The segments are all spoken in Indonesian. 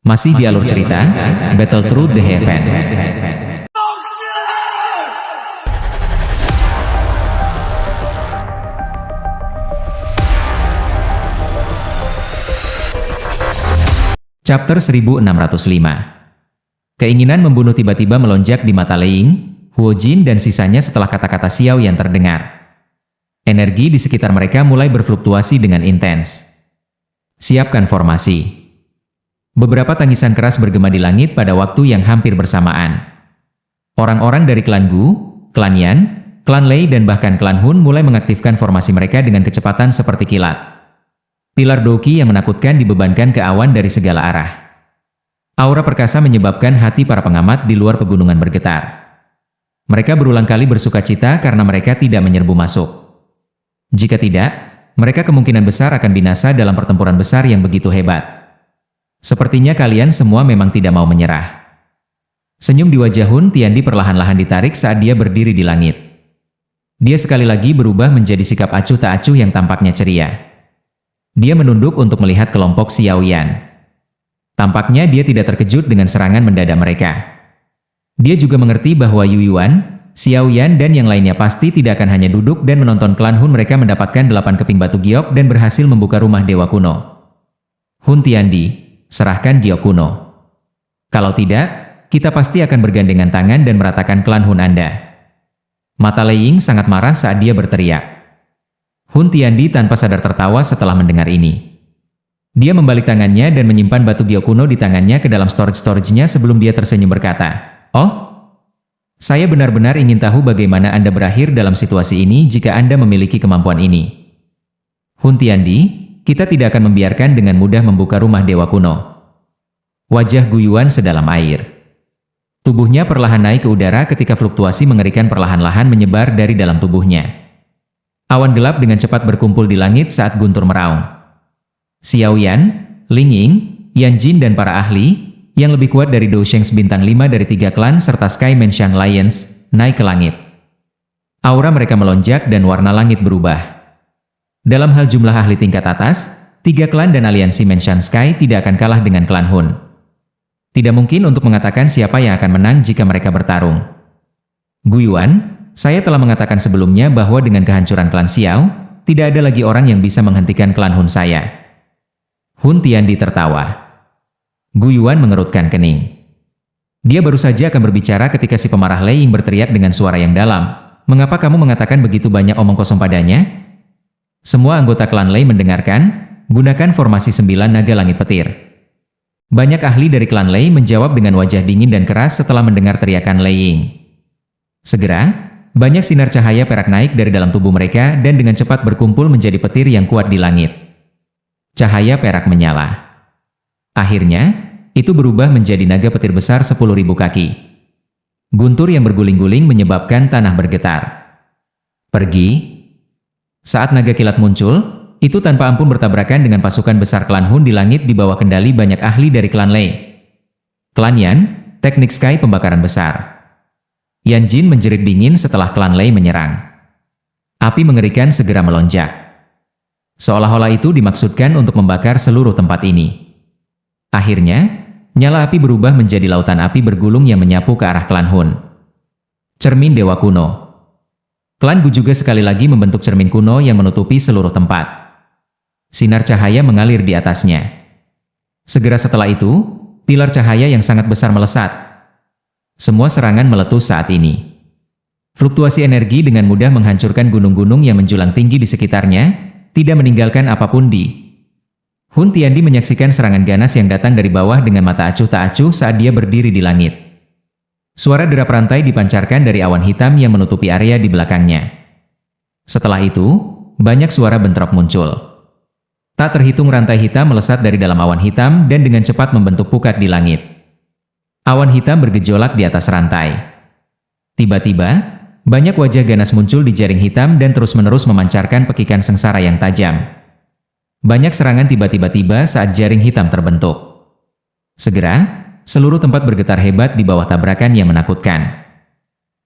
Masih di alur cerita, Battle Through the Heaven. Chapter 1605. Keinginan membunuh tiba-tiba melonjak di mata Lei Ying, Huo Jin dan sisanya setelah kata-kata Xiao Yan terdengar. Energi di sekitar mereka mulai berfluktuasi dengan intens. Siapkan formasi. Beberapa tangisan keras bergema di langit pada waktu yang hampir bersamaan. Orang-orang dari klan Gu, klan Yan, klan Lei dan bahkan klan Hun mulai mengaktifkan formasi mereka dengan kecepatan seperti kilat. Pilar Doqi yang menakutkan dibebankan ke awan dari segala arah. Aura perkasa menyebabkan hati para pengamat di luar pegunungan bergetar. Mereka berulang kali bersukacita karena mereka tidak menyerbu masuk. Jika tidak, mereka kemungkinan besar akan binasa dalam pertempuran besar yang begitu hebat. Sepertinya kalian semua memang tidak mau menyerah. Senyum di wajah Hun Tiandi perlahan-lahan ditarik saat dia berdiri di langit. Dia sekali lagi berubah menjadi sikap acuh tak acuh yang tampaknya ceria. Dia menunduk untuk melihat kelompok Xiao Yan. Tampaknya dia tidak terkejut dengan serangan mendadak mereka. Dia juga mengerti bahwa Yu Yuan, Xiao Yan dan yang lainnya pasti tidak akan hanya duduk dan menonton klan Hun mereka mendapatkan 8 keping batu giok dan berhasil membuka rumah dewa kuno. Hun Tiandi, serahkan giok kuno. Kalau tidak, kita pasti akan bergandengan tangan dan meratakan klan Hun Anda. Mata Lei Ying sangat marah saat dia berteriak. Hun Tiandi tanpa sadar tertawa setelah mendengar ini. Dia membalik tangannya dan menyimpan batu giok kuno di tangannya ke dalam storage-nya sebelum dia tersenyum berkata, "Oh, saya benar-benar ingin tahu bagaimana Anda berakhir dalam situasi ini jika Anda memiliki kemampuan ini. Hun Tiandi, kita tidak akan membiarkan dengan mudah membuka rumah dewa kuno." Wajah Gu Yuan sedalam air. Tubuhnya perlahan naik ke udara ketika fluktuasi mengerikan perlahan-lahan menyebar dari dalam tubuhnya. Awan gelap dengan cepat berkumpul di langit saat guntur meraung. Xiao Yan, Ling Ying, Yan Jin dan para ahli, yang lebih kuat dari Dou Shengs bintang 5 dari 3 klan serta Sky Menshang Lions, naik ke langit. Aura mereka melonjak dan warna langit berubah. Dalam hal jumlah ahli tingkat atas, 3 klan dan aliansi Menshan Sky tidak akan kalah dengan klan Hun. Tidak mungkin untuk mengatakan siapa yang akan menang jika mereka bertarung. Gu Yuan, saya telah mengatakan sebelumnya bahwa dengan kehancuran klan Xiao, tidak ada lagi orang yang bisa menghentikan klan Hun saya. Hun Tiandi tertawa. Gu Yuan mengerutkan kening. Dia baru saja akan berbicara ketika si pemarah Lei Ying berteriak dengan suara yang dalam, "Mengapa kamu mengatakan begitu banyak omong kosong padanya?" Semua anggota klan Lei mendengarkan, gunakan formasi 9 naga langit petir. Banyak ahli dari klan Lei menjawab dengan wajah dingin dan keras setelah mendengar teriakan Lei Ying. Segera, banyak sinar cahaya perak naik dari dalam tubuh mereka dan dengan cepat berkumpul menjadi petir yang kuat di langit. Cahaya perak menyala. Akhirnya, itu berubah menjadi naga petir besar 10.000 kaki. Guntur yang berguling-guling menyebabkan tanah bergetar. Pergi. Saat naga kilat muncul, itu tanpa ampun bertabrakan dengan pasukan besar klan Hun di langit di bawah kendali banyak ahli dari klan Lei. Klan Yan, teknik Sky pembakaran besar. Yan Jin menjerit dingin setelah klan Lei menyerang. Api mengerikan segera melonjak. Seolah-olah itu dimaksudkan untuk membakar seluruh tempat ini. Akhirnya, nyala api berubah menjadi lautan api bergulung yang menyapu ke arah klan Hun. Cermin Dewa Kuno. Klan Gu juga sekali lagi membentuk cermin kuno yang menutupi seluruh tempat. Sinar cahaya mengalir di atasnya. Segera setelah itu, pilar cahaya yang sangat besar melesat. Semua serangan meletus saat ini. Fluktuasi energi dengan mudah menghancurkan gunung-gunung yang menjulang tinggi di sekitarnya, tidak meninggalkan apapun di. Hun Tiandi menyaksikan serangan ganas yang datang dari bawah dengan mata acuh tak acuh saat dia berdiri di langit. Suara derap rantai dipancarkan dari awan hitam yang menutupi area di belakangnya. Setelah itu, banyak suara bentrok muncul. Tak terhitung rantai hitam melesat dari dalam awan hitam dan dengan cepat membentuk pukat di langit. Awan hitam bergejolak di atas rantai. Tiba-tiba, banyak wajah ganas muncul di jaring hitam dan terus-menerus memancarkan pekikan sengsara yang tajam. Banyak serangan tiba-tiba saat jaring hitam terbentuk. Segera, seluruh tempat bergetar hebat di bawah tabrakan yang menakutkan.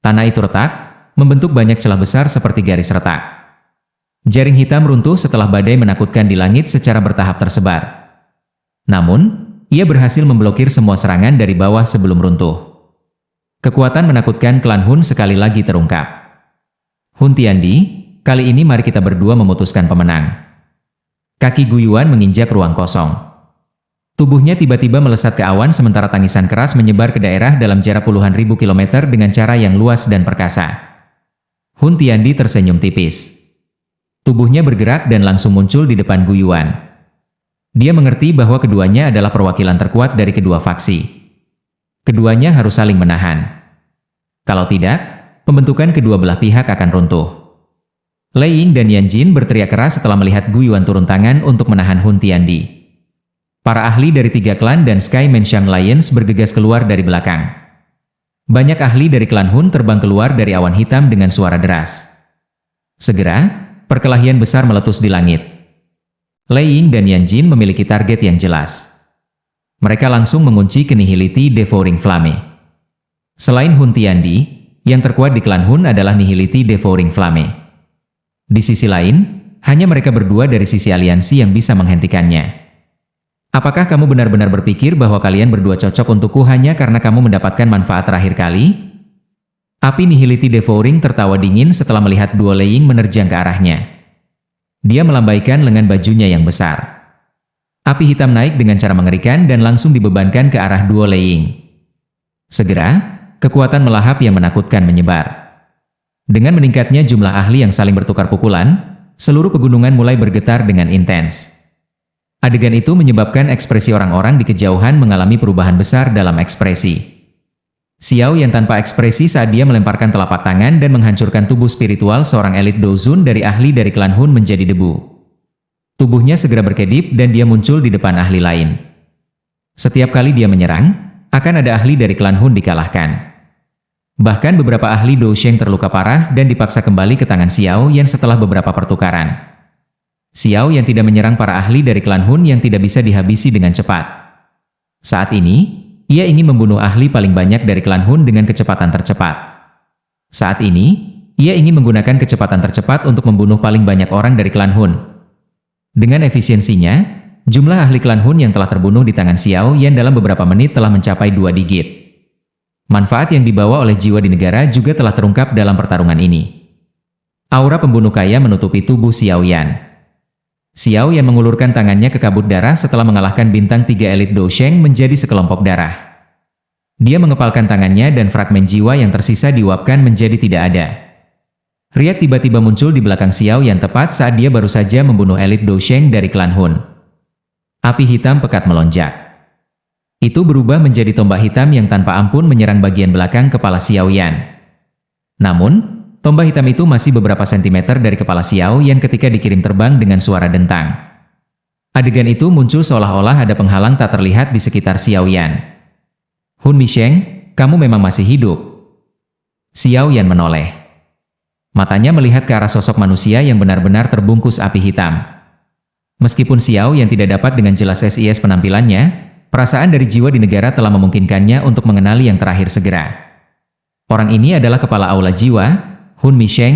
Tanah itu retak, membentuk banyak celah besar seperti garis retak. Jaring hitam runtuh setelah badai menakutkan di langit secara bertahap tersebar. Namun, Ia berhasil memblokir semua serangan dari bawah sebelum runtuh. Kekuatan menakutkan klan Hun sekali lagi terungkap. Hun Tiandi, kali ini mari kita berdua memutuskan pemenang. Kaki Gu Yuan menginjak ruang kosong. Tubuhnya tiba-tiba melesat ke awan sementara tangisan keras menyebar ke daerah dalam jarak puluhan ribu kilometer dengan cara yang luas dan perkasa. Hun Tiandi tersenyum tipis. Tubuhnya bergerak dan langsung muncul di depan Gu Yuan. Dia mengerti bahwa keduanya adalah perwakilan terkuat dari kedua faksi. Keduanya harus saling menahan. Kalau tidak, pembentukan kedua belah pihak akan runtuh. Lei Ying dan Yan Jin berteriak keras setelah melihat Gu Yuan turun tangan untuk menahan Hun Tiandi. Para ahli dari 3 klan dan Sky Menshang Lions bergegas keluar dari belakang. Banyak ahli dari klan Hun terbang keluar dari awan hitam dengan suara deras. Segera, perkelahian besar meletus di langit. Lei Ying dan Yan Jin memiliki target yang jelas. Mereka langsung mengunci Nihility Devouring Flame. Selain Hun Tiandi, yang terkuat di klan Hun adalah Nihility Devouring Flame. Di sisi lain, hanya mereka berdua dari sisi aliansi yang bisa menghentikannya. Apakah kamu benar-benar berpikir bahwa kalian berdua cocok untukku hanya karena kamu mendapatkan manfaat terakhir kali? Api Nihility Devouring tertawa dingin setelah melihat Duo Lei Ying menerjang ke arahnya. Dia melambaikan lengan bajunya yang besar. Api hitam naik dengan cara mengerikan dan langsung dibebankan ke arah Duo Lei Ying. Segera, kekuatan melahap yang menakutkan menyebar. Dengan meningkatnya jumlah ahli yang saling bertukar pukulan, seluruh pegunungan mulai bergetar dengan intens. Adegan itu menyebabkan ekspresi orang-orang di kejauhan mengalami perubahan besar dalam ekspresi. Xiao Yan tanpa ekspresi saat dia melemparkan telapak tangan dan menghancurkan tubuh spiritual seorang elit Dozun dari ahli dari klan Hun menjadi debu. Tubuhnya segera berkedip dan dia muncul di depan ahli lain. Setiap kali dia menyerang, akan ada ahli dari klan Hun dikalahkan. Bahkan beberapa ahli Dousheng terluka parah dan dipaksa kembali ke tangan Xiao Yan setelah beberapa pertukaran. Xiao Yan tidak menyerang para ahli dari klan Hun yang tidak bisa dihabisi dengan cepat. Saat ini, ia ingin membunuh ahli paling banyak dari klan Hun dengan kecepatan tercepat. Saat ini, ia ingin menggunakan kecepatan tercepat untuk membunuh paling banyak orang dari klan Hun. Dengan efisiensinya, jumlah ahli klan Hun yang telah terbunuh di tangan Xiao Yan dalam beberapa menit telah mencapai 2 digit. Manfaat yang dibawa oleh jiwa di negara juga telah terungkap dalam pertarungan ini. Aura pembunuh kaya menutupi tubuh Xiao Yan. Xiao Yan mengulurkan tangannya ke kabut darah setelah mengalahkan bintang 3 elit Dousheng menjadi sekelompok darah. Dia mengepalkan tangannya dan fragmen jiwa yang tersisa diuapkan menjadi tidak ada. Riak tiba-tiba muncul di belakang Xiao Yan tepat saat dia baru saja membunuh elit Dousheng dari klan Hun. Api hitam pekat melonjak. Itu berubah menjadi tombak hitam yang tanpa ampun menyerang bagian belakang kepala Xiao Yan. Namun, tombak hitam itu masih beberapa sentimeter dari kepala Xiao Yan ketika dikirim terbang dengan suara dentang. Adegan itu muncul seolah-olah ada penghalang tak terlihat di sekitar Xiao Yan. Hun Misheng, kamu memang masih hidup. Xiao Yan menoleh. Matanya melihat ke arah sosok manusia yang benar-benar terbungkus api hitam. Meskipun Xiao Yan tidak dapat dengan jelas SIS penampilannya, perasaan dari jiwa di negara telah memungkinkannya untuk mengenali yang terakhir segera. Orang ini adalah kepala aula jiwa, Hun Misheng,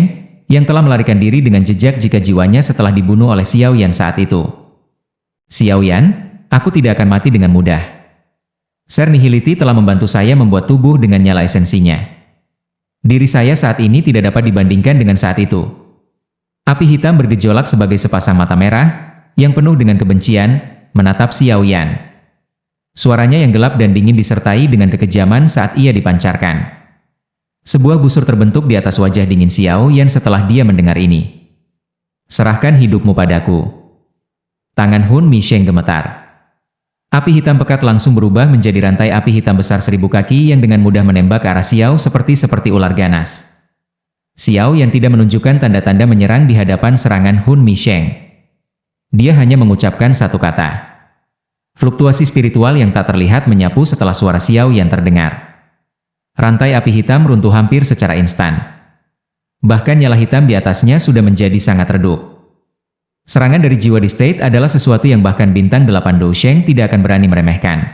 yang telah melarikan diri dengan jejak jika jiwanya setelah dibunuh oleh Xiao Yan saat itu. Xiao Yan, aku tidak akan mati dengan mudah. Ser Nihility telah membantu saya membuat tubuh dengan nyala esensinya. Diri saya saat ini tidak dapat dibandingkan dengan saat itu. Api hitam bergejolak sebagai sepasang mata merah, yang penuh dengan kebencian, menatap Xiao Yan. Suaranya yang gelap dan dingin disertai dengan kekejaman saat ia dipancarkan. Sebuah busur terbentuk di atas wajah dingin Xiao Yan setelah dia mendengar ini. Serahkan hidupmu padaku. Tangan Hun Misheng gemetar. Api hitam pekat langsung berubah menjadi rantai api hitam besar 1000 kaki yang dengan mudah menembak ke arah Xiao seperti ular ganas. Xiao Yan tidak menunjukkan tanda-tanda menyerang di hadapan serangan Hun Misheng. Dia hanya mengucapkan satu kata. Fluktuasi spiritual yang tak terlihat menyapu setelah suara Xiao Yan terdengar. Rantai api hitam runtuh hampir secara instan. Bahkan nyala hitam di atasnya sudah menjadi sangat redup. Serangan dari jiwa di State adalah sesuatu yang bahkan bintang 8 Dousheng tidak akan berani meremehkan.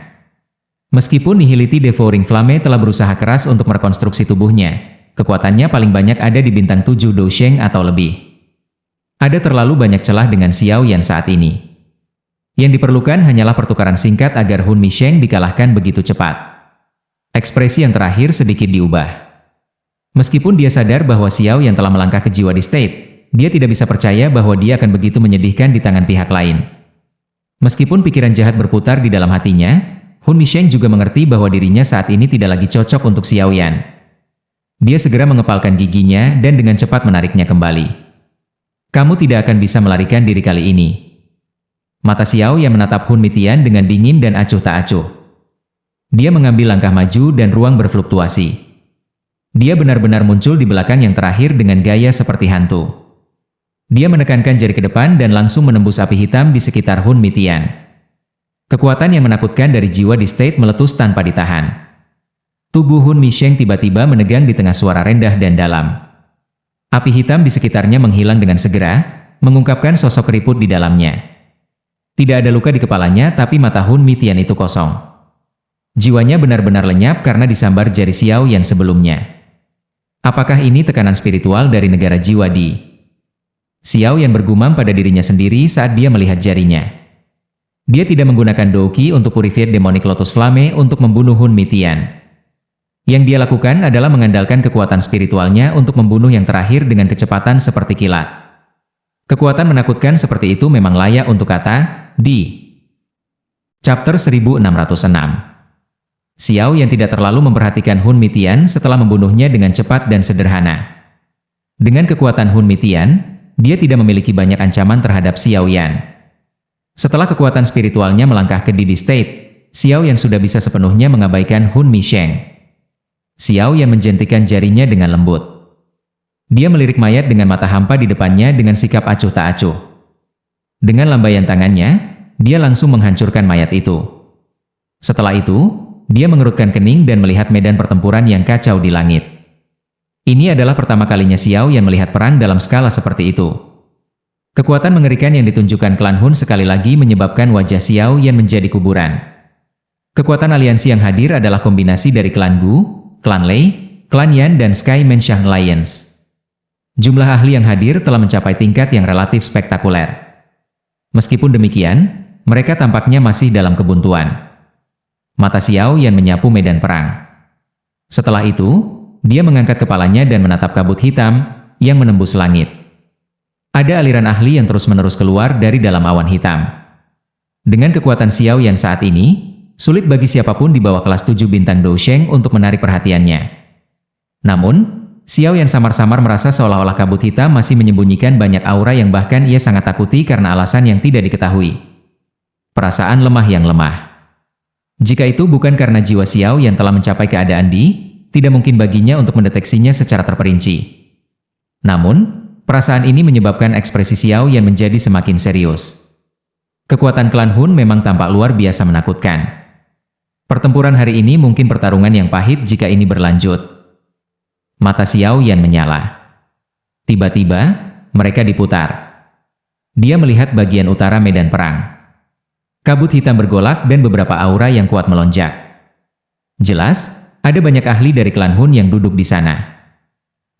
Meskipun Nihility Devouring Flame telah berusaha keras untuk merekonstruksi tubuhnya, kekuatannya paling banyak ada di bintang 7 Dousheng atau lebih. Ada terlalu banyak celah dengan Xiao Yan saat ini. Yang diperlukan hanyalah pertukaran singkat agar Hun Misheng dikalahkan begitu cepat. Ekspresi yang terakhir sedikit diubah. Meskipun dia sadar bahwa Xiao yang telah melangkah ke Jiwa di State, dia tidak bisa percaya bahwa dia akan begitu menyedihkan di tangan pihak lain. Meskipun pikiran jahat berputar di dalam hatinya, Hun Misheng juga mengerti bahwa dirinya saat ini tidak lagi cocok untuk Xiao Yan. Dia segera mengepalkan giginya dan dengan cepat menariknya kembali. Kamu tidak akan bisa melarikan diri kali ini. Mata Xiao yang menatap Hun Mitian dengan dingin dan acuh tak acuh. Dia mengambil langkah maju dan ruang berfluktuasi. Dia benar-benar muncul di belakang yang terakhir dengan gaya seperti hantu. Dia menekankan jari ke depan dan langsung menembus api hitam di sekitar Hun Mitian. Kekuatan yang menakutkan dari Jiwa di State meletus tanpa ditahan. Tubuh Hun Misheng tiba-tiba menegang di tengah suara rendah dan dalam. Api hitam di sekitarnya menghilang dengan segera, mengungkapkan sosok keriput di dalamnya. Tidak ada luka di kepalanya, tapi mata Hun Mitian itu kosong. Jiwanya benar-benar lenyap karena disambar jari Xiao yang sebelumnya. Apakah ini tekanan spiritual dari negara jiwa di? Xiao yang bergumam pada dirinya sendiri saat dia melihat jarinya. Dia tidak menggunakan Douqi untuk Purified Demonic Lotus Flame untuk membunuh Hun Mitian. Yang dia lakukan adalah mengandalkan kekuatan spiritualnya untuk membunuh yang terakhir dengan kecepatan seperti kilat. Kekuatan menakutkan seperti itu memang layak untuk kata di. Chapter 1606. Xiao yang tidak terlalu memperhatikan Hun Mitian setelah membunuhnya dengan cepat dan sederhana. Dengan kekuatan Hun Mitian, dia tidak memiliki banyak ancaman terhadap Xiao Yan. Setelah kekuatan spiritualnya melangkah ke Didi State, Xiao yang sudah bisa sepenuhnya mengabaikan Hun Misheng. Xiao yang menjentikan jarinya dengan lembut. Dia melirik mayat dengan mata hampa di depannya dengan sikap acuh tak acuh. Dengan lambaian tangannya, dia langsung menghancurkan mayat itu. Setelah itu, dia mengerutkan kening dan melihat medan pertempuran yang kacau di langit. Ini adalah pertama kalinya Xiao yang melihat perang dalam skala seperti itu. Kekuatan mengerikan yang ditunjukkan klan Hun sekali lagi menyebabkan wajah Xiao yang menjadi kuburan. Kekuatan aliansi yang hadir adalah kombinasi dari klan Gu, klan Lei, klan Yan dan Sky Menshang Alliance. Jumlah ahli yang hadir telah mencapai tingkat yang relatif spektakuler. Meskipun demikian, mereka tampaknya masih dalam kebuntuan. Mata Xiao Yan menyapu medan perang. Setelah itu, dia mengangkat kepalanya dan menatap kabut hitam yang menembus langit. Ada aliran ahli yang terus-menerus keluar dari dalam awan hitam. Dengan kekuatan Xiao Yan saat ini, sulit bagi siapapun di bawah kelas 7 bintang Dousheng untuk menarik perhatiannya. Namun, Xiao Yan samar-samar merasa seolah-olah kabut hitam masih menyembunyikan banyak aura yang bahkan ia sangat takuti karena alasan yang tidak diketahui. Perasaan lemah yang lemah. Jika itu bukan karena jiwa Xiao yang telah mencapai keadaan di, tidak mungkin baginya untuk mendeteksinya secara terperinci. Namun, perasaan ini menyebabkan ekspresi Xiao yang menjadi semakin serius. Kekuatan klan Hun memang tampak luar biasa menakutkan. Pertempuran hari ini mungkin pertarungan yang pahit jika ini berlanjut. Mata Xiao Yan menyala. Tiba-tiba, mereka diputar. Dia melihat bagian utara medan perang. Kabut hitam bergolak dan beberapa aura yang kuat melonjak. Jelas, ada banyak ahli dari klan Hun yang duduk di sana.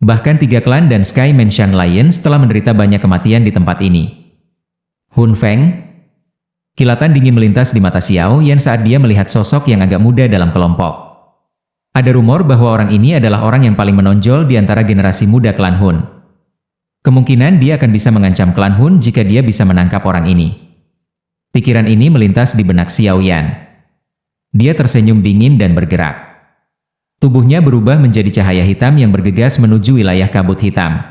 Bahkan 3 klan dan Sky Menshang Alliance telah menderita banyak kematian di tempat ini. Hun Feng. Kilatan dingin melintas di mata Xiao Yan saat dia melihat sosok yang agak muda dalam kelompok. Ada rumor bahwa orang ini adalah orang yang paling menonjol di antara generasi muda klan Hun. Kemungkinan dia akan bisa mengancam klan Hun jika dia bisa menangkap orang ini. Pikiran ini melintas di benak Xiao Yan. Dia tersenyum dingin dan bergerak. Tubuhnya berubah menjadi cahaya hitam yang bergegas menuju wilayah kabut hitam.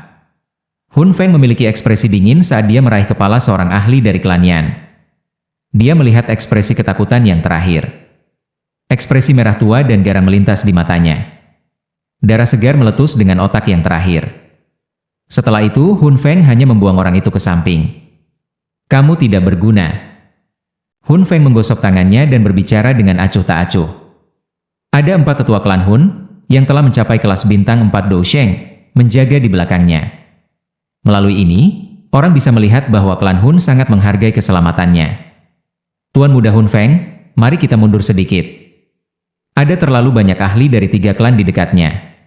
Hun Feng memiliki ekspresi dingin saat dia meraih kepala seorang ahli dari klan Yan. Dia melihat ekspresi ketakutan yang terakhir. Ekspresi merah tua dan garam melintas di matanya. Darah segar meletus dengan otak yang terakhir. Setelah itu, Hun Feng hanya membuang orang itu ke samping. Kamu tidak berguna. Hun Feng menggosok tangannya dan berbicara dengan acuh tak acuh. Ada 4 tetua klan Hun yang telah mencapai kelas bintang 4 Dousheng menjaga di belakangnya. Melalui ini, orang bisa melihat bahwa klan Hun sangat menghargai keselamatannya. Tuan Muda Hun Feng, mari kita mundur sedikit. Ada terlalu banyak ahli dari 3 klan di dekatnya.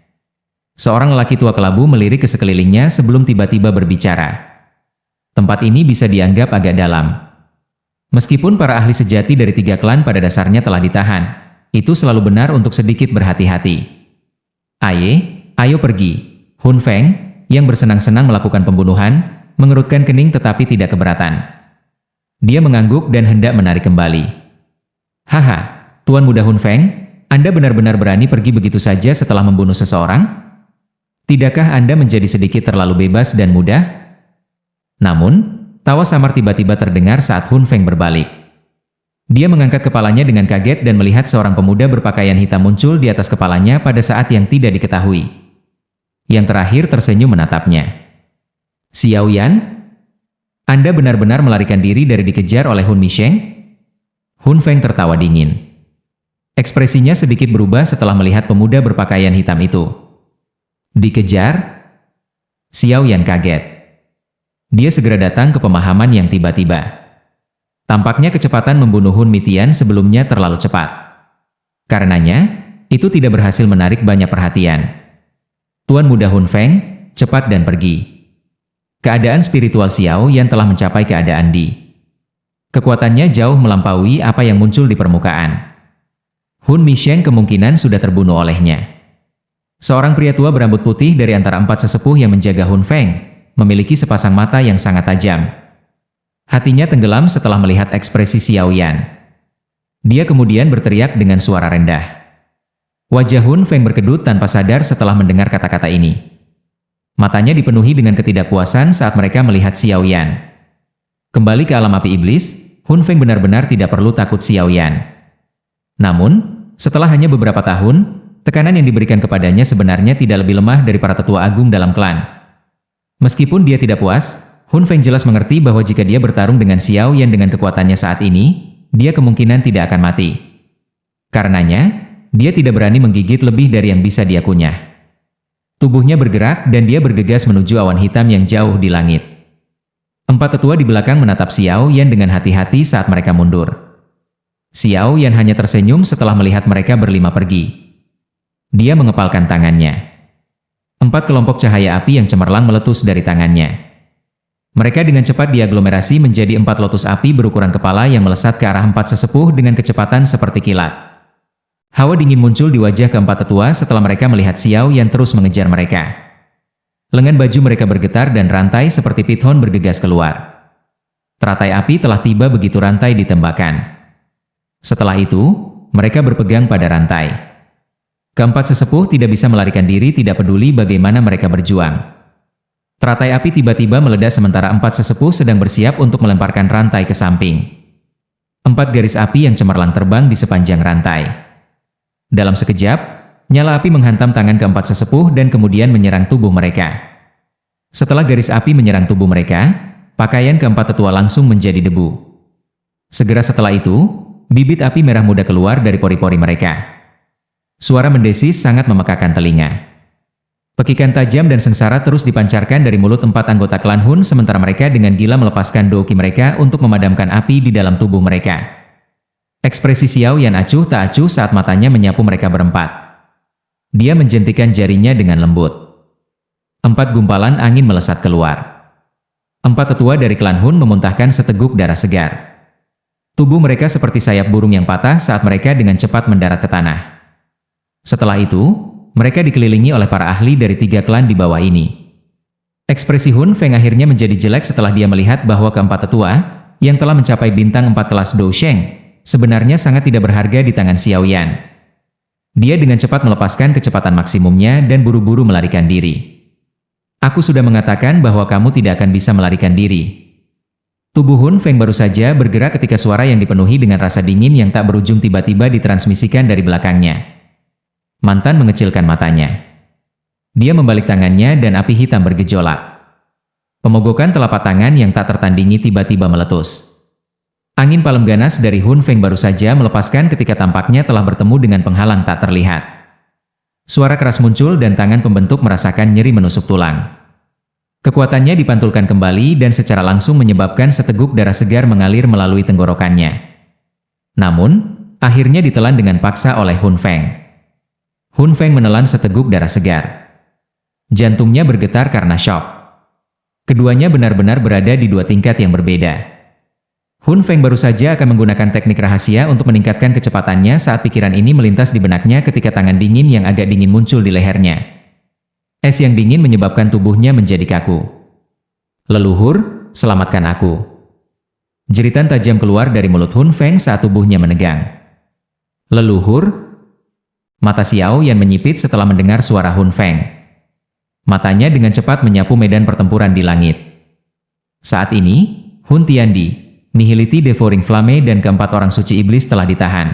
Seorang lelaki tua kelabu melirik ke sekelilingnya sebelum tiba-tiba berbicara. Tempat ini bisa dianggap agak dalam. Meskipun para ahli sejati dari 3 klan pada dasarnya telah ditahan, itu selalu benar untuk sedikit berhati-hati. Ayo pergi. Hun Feng, yang bersenang-senang melakukan pembunuhan, mengerutkan kening tetapi tidak keberatan. Dia mengangguk dan hendak menarik kembali. Haha, Tuan Muda Hun Feng, Anda benar-benar berani pergi begitu saja setelah membunuh seseorang? Tidakkah Anda menjadi sedikit terlalu bebas dan mudah? Namun, tawa samar tiba-tiba terdengar saat Hun Feng berbalik. Dia mengangkat kepalanya dengan kaget dan melihat seorang pemuda berpakaian hitam muncul di atas kepalanya pada saat yang tidak diketahui. Yang terakhir tersenyum menatapnya. Xiao Yan? Anda benar-benar melarikan diri dari dikejar oleh Hun Misheng? Hun Feng tertawa dingin. Ekspresinya sedikit berubah setelah melihat pemuda berpakaian hitam itu. Dikejar? Xiao Yan kaget. Dia segera datang ke pemahaman yang tiba-tiba. Tampaknya kecepatan membunuh Hun Mitian sebelumnya terlalu cepat. Karenanya, itu tidak berhasil menarik banyak perhatian. Tuan Muda Hun Feng, cepat dan pergi. Keadaan spiritual Xiao Yan telah mencapai keadaan di. Kekuatannya jauh melampaui apa yang muncul di permukaan. Hun Misheng kemungkinan sudah terbunuh olehnya. Seorang pria tua berambut putih dari antara 4 sesepuh yang menjaga Hun Feng, memiliki sepasang mata yang sangat tajam. Hatinya tenggelam setelah melihat ekspresi Xiao Yan. Dia kemudian berteriak dengan suara rendah. Wajah Hun Feng berkedut tanpa sadar setelah mendengar kata-kata ini. Matanya dipenuhi dengan ketidakpuasan saat mereka melihat Xiao Yan. Kembali ke alam api iblis, Hun Feng benar-benar tidak perlu takut Xiao Yan. Namun, setelah hanya beberapa tahun, tekanan yang diberikan kepadanya sebenarnya tidak lebih lemah dari para tetua agung dalam klan. Meskipun dia tidak puas, Hun Feng jelas mengerti bahwa jika dia bertarung dengan Xiao Yan dengan kekuatannya saat ini, dia kemungkinan tidak akan mati. Karenanya, dia tidak berani menggigit lebih dari yang bisa dia kunyah. Tubuhnya bergerak dan dia bergegas menuju awan hitam yang jauh di langit. 4 tetua di belakang menatap Xiao Yan dengan hati-hati saat mereka mundur. Xiao Yan hanya tersenyum setelah melihat mereka berlima pergi. Dia mengepalkan tangannya. 4 kelompok cahaya api yang cemerlang meletus dari tangannya. Mereka dengan cepat diaglomerasi menjadi 4 lotus api berukuran kepala yang melesat ke arah 4 sesepuh dengan kecepatan seperti kilat. Hawa dingin muncul di wajah keempat tetua setelah mereka melihat Xiao Yan terus mengejar mereka. Lengan baju mereka bergetar dan rantai seperti pithon bergegas keluar. Teratai api telah tiba begitu rantai ditembakkan. Setelah itu, mereka berpegang pada rantai. Keempat sesepuh tidak bisa melarikan diri tidak peduli bagaimana mereka berjuang. Teratai api tiba-tiba meledak sementara 4 sesepuh sedang bersiap untuk melemparkan rantai ke samping. 4 garis api yang cemerlang terbang di sepanjang rantai. Dalam sekejap, nyala api menghantam tangan keempat sesepuh dan kemudian menyerang tubuh mereka. Setelah garis api menyerang tubuh mereka, pakaian keempat tetua langsung menjadi debu. Segera setelah itu, bibit api merah muda keluar dari pori-pori mereka. Suara mendesis sangat memekakan telinga. Pekikan tajam dan sengsara terus dipancarkan dari mulut 4 anggota klan Hun sementara mereka dengan gila melepaskan douki mereka untuk memadamkan api di dalam tubuh mereka. Ekspresi Xiao Yan acuh tak acuh saat matanya menyapu mereka berempat. Dia menjentikan jarinya dengan lembut. 4 gumpalan angin melesat keluar. 4 tetua dari klan Hun memuntahkan seteguk darah segar. Tubuh mereka seperti sayap burung yang patah saat mereka dengan cepat mendarat ke tanah. Setelah itu, mereka dikelilingi oleh para ahli dari 3 klan di bawah ini. Ekspresi Hun Feng akhirnya menjadi jelek setelah dia melihat bahwa keempat tetua, yang telah mencapai bintang 4 kelas Dou Sheng, sebenarnya sangat tidak berharga di tangan Xiao Yan. Dia dengan cepat melepaskan kecepatan maksimumnya dan buru-buru melarikan diri. Aku sudah mengatakan bahwa kamu tidak akan bisa melarikan diri. Tubuh Hun Feng baru saja bergerak ketika suara yang dipenuhi dengan rasa dingin yang tak berujung tiba-tiba ditransmisikan dari belakangnya. Mantan mengecilkan matanya. Dia membalik tangannya dan api hitam bergejolak. Pemogokan telapak tangan yang tak tertandingi tiba-tiba meletus. Angin palem ganas dari Hun Feng baru saja melepaskan ketika tampaknya telah bertemu dengan penghalang tak terlihat. Suara keras muncul dan tangan pembentuk merasakan nyeri menusuk tulang. Kekuatannya dipantulkan kembali dan secara langsung menyebabkan seteguk darah segar mengalir melalui tenggorokannya. Namun, akhirnya ditelan dengan paksa oleh Hun Feng. Hun Feng menelan seteguk darah segar. Jantungnya bergetar karena syok. Keduanya benar-benar berada di 2 tingkat yang berbeda. Hun Feng baru saja akan menggunakan teknik rahasia untuk meningkatkan kecepatannya saat pikiran ini melintas di benaknya ketika tangan dingin yang agak dingin muncul di lehernya. Es yang dingin menyebabkan tubuhnya menjadi kaku. Leluhur, selamatkan aku. Jeritan tajam keluar dari mulut Hun Feng saat tubuhnya menegang. Leluhur? Mata Xiao Yan menyipit setelah mendengar suara Hun Feng. Matanya dengan cepat menyapu medan pertempuran di langit. Saat ini, Hun Tiandi, Nihility Devouring Flame dan keempat orang suci iblis telah ditahan.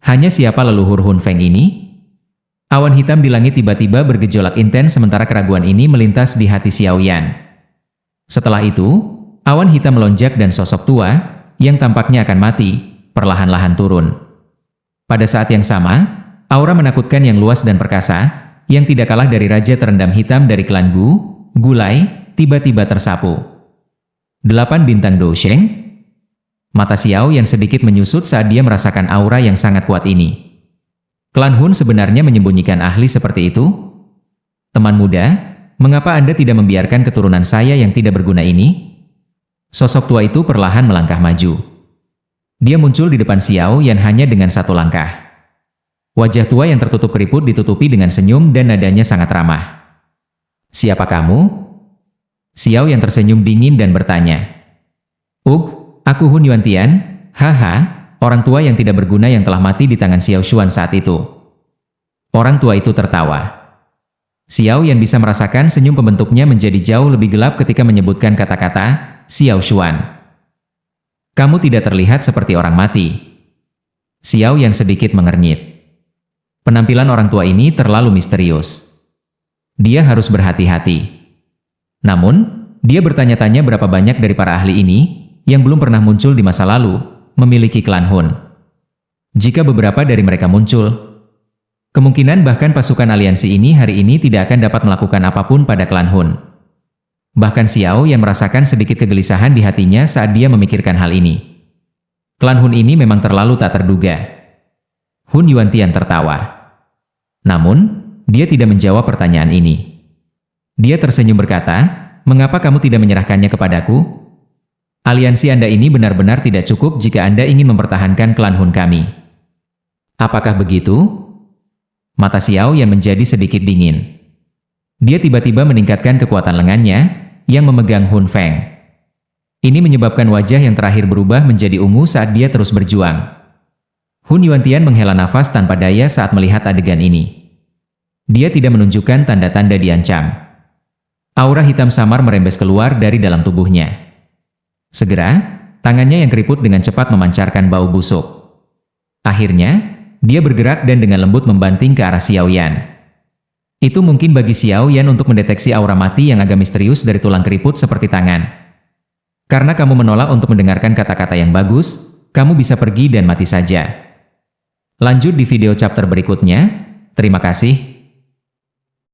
Hanya siapa leluhur Hun Feng ini? Awan hitam di langit tiba-tiba bergejolak intens sementara keraguan ini melintas di hati Xiao Yan. Setelah itu, awan hitam melonjak dan sosok tua, yang tampaknya akan mati, perlahan-lahan turun. Pada saat yang sama, aura menakutkan yang luas dan perkasa, yang tidak kalah dari raja terendam hitam dari klan Gu, Gulai, tiba-tiba tersapu. 8 bintang Dousheng? Mata Xiao Yan sedikit menyusut saat dia merasakan aura yang sangat kuat ini. Klan Hun sebenarnya menyembunyikan ahli seperti itu? Teman muda, mengapa Anda tidak membiarkan keturunan saya yang tidak berguna ini? Sosok tua itu perlahan melangkah maju. Dia muncul di depan Xiao Yan hanya dengan satu langkah. Wajah tua yang tertutup keriput ditutupi dengan senyum dan nadanya sangat ramah. Siapa kamu? Xiao Yan tersenyum dingin dan bertanya. Aku Hun Yuantian, haha, orang tua yang tidak berguna yang telah mati di tangan Xiao Xuan saat itu. Orang tua itu tertawa. Xiao Yan bisa merasakan senyum pembentuknya menjadi jauh lebih gelap ketika menyebutkan kata-kata, Xiao Xuan. Kamu tidak terlihat seperti orang mati. Xiao Yan sedikit mengernyit. Penampilan orang tua ini terlalu misterius. Dia harus berhati-hati. Namun, dia bertanya-tanya berapa banyak dari para ahli ini, yang belum pernah muncul di masa lalu, memiliki klan Hun. Jika beberapa dari mereka muncul, kemungkinan bahkan pasukan aliansi ini hari ini tidak akan dapat melakukan apapun pada klan Hun. Bahkan Xiao yang merasakan sedikit kegelisahan di hatinya saat dia memikirkan hal ini. Klan Hun ini memang terlalu tak terduga. Hun Yuantian tertawa. Namun, dia tidak menjawab pertanyaan ini. Dia tersenyum berkata, mengapa kamu tidak menyerahkannya kepadaku? Aliansi Anda ini benar-benar tidak cukup jika Anda ingin mempertahankan klan Hun kami. Apakah begitu? Mata Xiao yang menjadi sedikit dingin. Dia tiba-tiba meningkatkan kekuatan lengannya, yang memegang Hun Feng. Ini menyebabkan wajah yang terakhir berubah menjadi ungu saat dia terus berjuang. Hun Yuantian menghela nafas tanpa daya saat melihat adegan ini. Dia tidak menunjukkan tanda-tanda diancam. Aura hitam samar merembes keluar dari dalam tubuhnya. Segera, tangannya yang keriput dengan cepat memancarkan bau busuk. Akhirnya, dia bergerak dan dengan lembut membanting ke arah Xiao Yan. Itu mungkin bagi Xiao Yan untuk mendeteksi aura mati yang agak misterius dari tulang keriput seperti tangan. Karena kamu menolak untuk mendengarkan kata-kata yang bagus, kamu bisa pergi dan mati saja. Lanjut di video chapter berikutnya. Terima kasih.